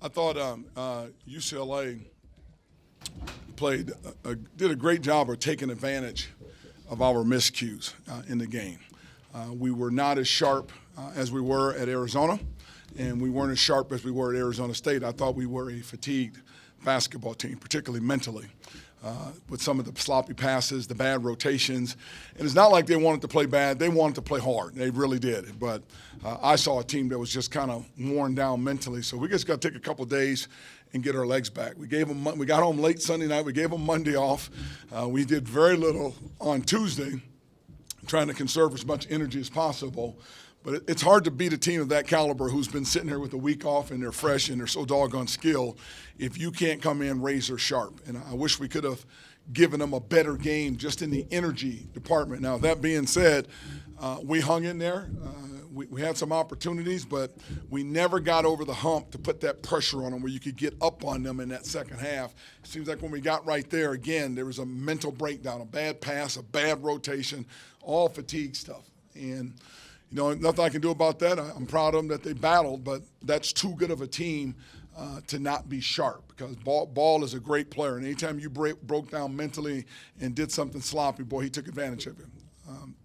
I thought UCLA did a great job of taking advantage of our miscues in the game. We were not as sharp as we were at Arizona, and we weren't as sharp as we were at Arizona State. I thought we were a fatigued basketball team, particularly mentally, with some of the sloppy passes, the bad rotations. And it's not like they wanted to play bad. They wanted to play hard. They really did. But I saw a team that was just kind of worn down mentally. So we just got to take a couple of days and get our legs back. We got home late Sunday night. We gave them Monday off. We did very little on Tuesday, trying to conserve as much energy as possible. But it's hard to beat a team of that caliber who's been sitting here with a week off and they're fresh and they're so doggone skilled if you can't come in razor sharp. And I wish we could have given them a better game just in the energy department. Now, that being said, we hung in there. We had some opportunities, but we never got over the hump to put that pressure on them where you could get up on them in that second half. It seems like when we got right there, again, there was a mental breakdown, a bad pass, a bad rotation, all fatigue stuff. And nothing I can do about that. I'm proud of them that they battled, but that's too good of a team to not be sharp because Ball is a great player. And anytime you broke down mentally and did something sloppy, boy, he took advantage of it.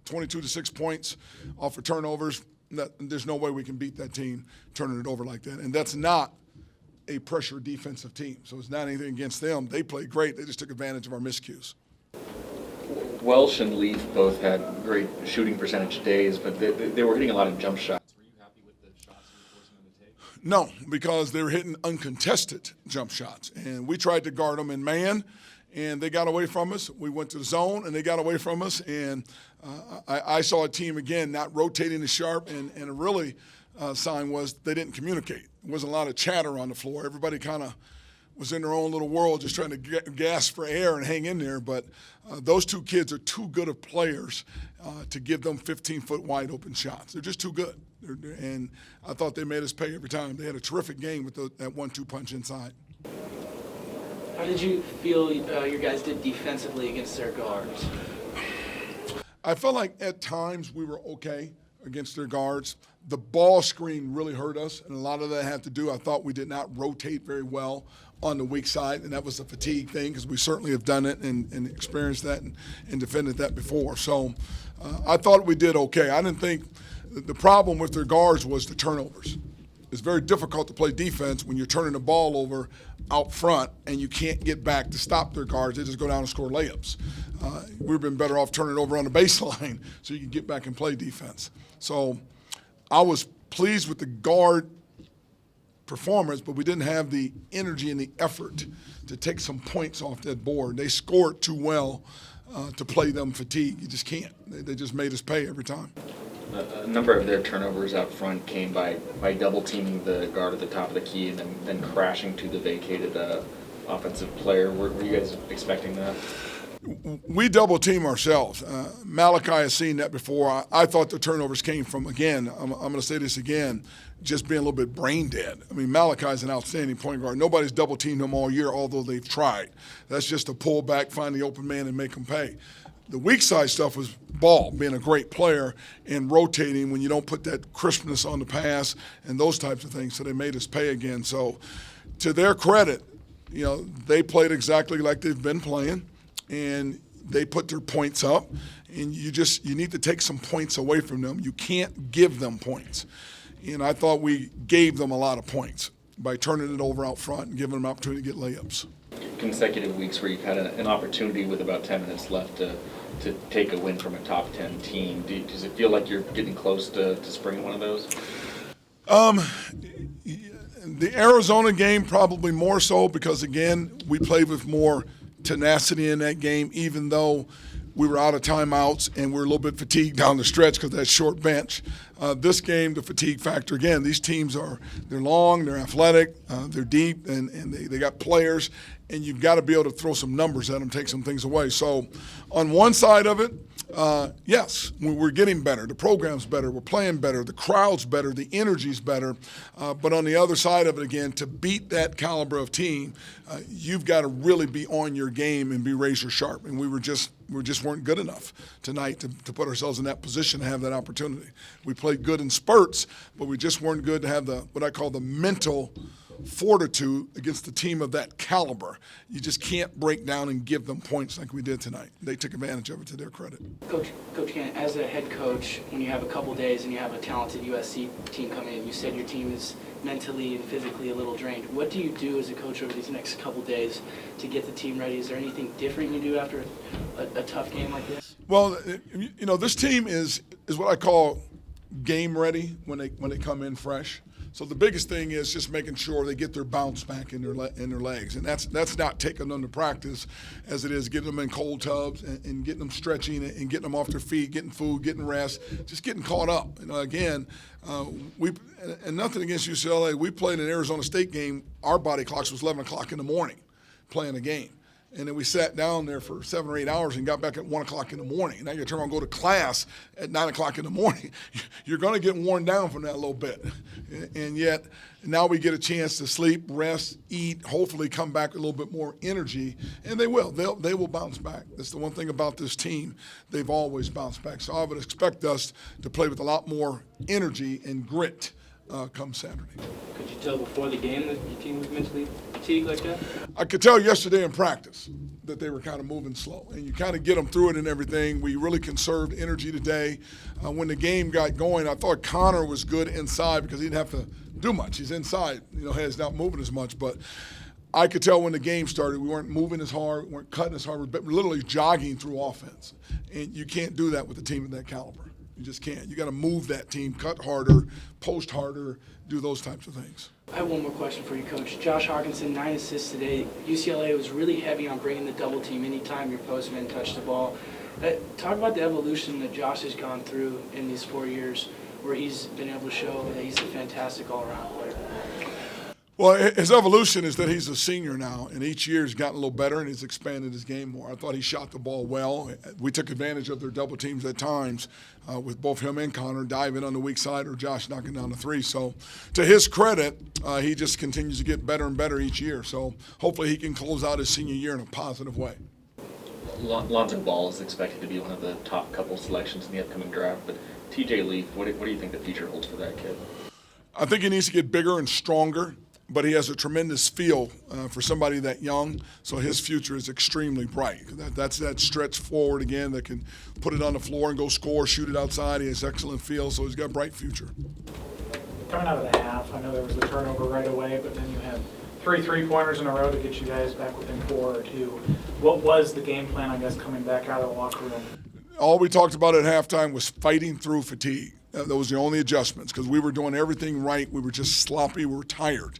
22 to 6 points off of turnovers. There's no way we can beat that team turning it over like that. And that's not a pressure defensive team. So it's not anything against them. They played great. They just took advantage of our miscues. Welsh and Leaf both had great shooting percentage days, but they were hitting a lot of jump shots. Were you happy with the shots you were forcing them to take? No, because they were hitting uncontested jump shots. And we tried to guard them in man, and they got away from us. We went to the zone, and they got away from us. And I saw a team, again, not rotating as sharp, and a really sign was they didn't communicate. There wasn't a lot of chatter on the floor. Everybody kind of was in their own little world just trying to gasp for air and hang in there. But those two kids are too good of players to give them 15-foot wide open shots. They're just too good. And I thought they made us pay every time. They had a terrific game with that 1-2 punch inside. How did you feel your guys did defensively against their guards? I felt like at times we were okay against their guards. The ball screen really hurt us, and a lot of that had to do, I thought we did not rotate very well on the weak side, and that was a fatigue thing because we certainly have done it and experienced that and defended that before. So I thought we did okay. I didn't think the problem with their guards was the turnovers. It's very difficult to play defense when you're turning the ball over out front and you can't get back to stop their guards. They just go down and score layups. We've been better off turning it over on the baseline so you can get back and play defense. So I was pleased with the guard performance, but we didn't have the energy and the effort to take some points off that board. They scored too well to play them fatigue. You just can't. They just made us pay every time. A number of their turnovers out front came by double teaming the guard at the top of the key and then crashing to the vacated offensive player. Were you guys expecting that? We double team ourselves. Malachi has seen that before. I thought the turnovers came from, again, I'm going to say this again, just being a little bit brain dead. I mean, Malachi's an outstanding point guard. Nobody's double teamed him all year, although they've tried. That's just to pull back, find the open man, and make him pay. The weak side stuff was Ball, being a great player and rotating when you don't put that crispness on the pass and those types of things. So they made us pay again. So to their credit, they played exactly like they've been playing. And they put their points up, and you need to take some points away from them. You can't give them points. And I thought we gave them a lot of points by turning it over out front and giving them an opportunity to get layups. Consecutive weeks where you've had an opportunity with about 10 minutes left to take a win from a top 10 team. Does it feel like you're getting close to springing one of those? The Arizona game probably more so because, again, we played with more tenacity in that game, even though we were out of timeouts and we're a little bit fatigued down the stretch because of that short bench. This game, the fatigue factor, again, these teams they're long, they're athletic, they're deep, and they got players, and you've got to be able to throw some numbers at them, take some things away. So on one side of it, yes, we're getting better. The program's better. We're playing better. The crowd's better. The energy's better. But on the other side of it, again, to beat that caliber of team, you've got to really be on your game and be razor sharp. And we just weren't good enough tonight to put ourselves in that position to have that opportunity. We played good in spurts, but we just weren't good to have what I call the mental fortitude against a team of that caliber. You just can't break down and give them points like we did tonight. They took advantage of it to their credit. Coach Gann, as a head coach, when you have a couple days and you have a talented USC team coming in, you said your team is mentally and physically a little drained. What do you do as a coach over these next couple days to get the team ready? Is there anything different you do after a tough game like this? Well, this team is what I call game ready when they come in fresh. So the biggest thing is just making sure they get their bounce back in their legs, and that's not taking them to practice as it is getting them in cold tubs and getting them stretching and getting them off their feet, getting food, getting rest, just getting caught up. Again, and nothing against UCLA. We played an Arizona State game. Our body clocks was 11 o'clock in the morning playing a game. And then we sat down there for 7 or 8 hours and got back at 1 o'clock in the morning. Now you turn around and go to class at 9 o'clock in the morning. You're going to get worn down from that a little bit. And yet now we get a chance to sleep, rest, eat, hopefully come back with a little bit more energy. And they will. They will bounce back. That's the one thing about this team. They've always bounced back. So I would expect us to play with a lot more energy and grit come Saturday. Could you tell before the game that your team was mentally fatigued like that? I could tell yesterday in practice that they were kind of moving slow, and you kind of get them through it and everything. We really conserved energy today. When the game got going, I thought Connor was good inside because he didn't have to do much. He's inside, he's not moving as much, but I could tell when the game started we weren't moving as hard, we weren't cutting as hard, but literally jogging through offense. And you can't do that with a team of that caliber. You just can't. You got to move that team, cut harder, post harder, do those types of things. I have one more question for you, Coach. Josh Hawkinson, 9 assists today. UCLA was really heavy on bringing the double team anytime your postman touched the ball. Talk about the evolution that Josh has gone through in these 4 years where he's been able to show that he's a fantastic all-around player. Well, his evolution is that he's a senior now, and each year he's gotten a little better and he's expanded his game more. I thought he shot the ball well. We took advantage of their double teams at times with both him and Connor diving on the weak side or Josh knocking down the three. So to his credit, he just continues to get better and better each year. So hopefully he can close out his senior year in a positive way. Lonzo Ball is expected to be one of the top couple selections in the upcoming draft, but TJ Leaf, what do you think the future holds for that kid? I think he needs to get bigger and stronger, but he has a tremendous feel for somebody that young, so his future is extremely bright. That's that stretch forward again that can put it on the floor and go score, shoot it outside. He has excellent feel, so he's got a bright future. Coming out of the half, I know there was the turnover right away, but then you had 3 3-pointers in a row to get you guys back within 4 or 2. What was the game plan, I guess, coming back out of the locker room? All we talked about at halftime was fighting through fatigue. That was the only adjustments because we were doing everything right. We were just sloppy. We were tired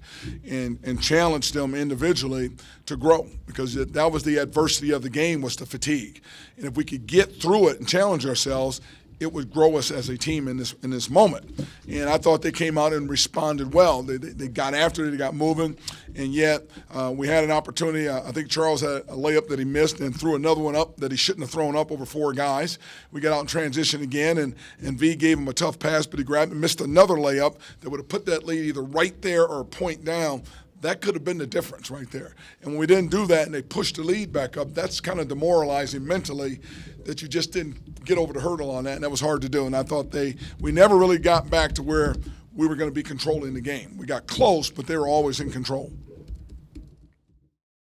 and challenged them individually to grow because that was the adversity of the game was the fatigue. And if we could get through it and challenge ourselves, it would grow us as a team in this moment. And I thought they came out and responded well. They got after it, they got moving, and yet we had an opportunity. I think Charles had a layup that he missed and threw another one up that he shouldn't have thrown up over 4 guys. We got out in transition again, and V gave him a tough pass, but he grabbed and missed another layup that would have put that lead either right there or a point down. That could have been the difference right there. And when we didn't do that and they pushed the lead back up, that's kind of demoralizing mentally that you just didn't get over the hurdle on that, and that was hard to do. And I thought we never really got back to where we were going to be controlling the game. We got close, but they were always in control.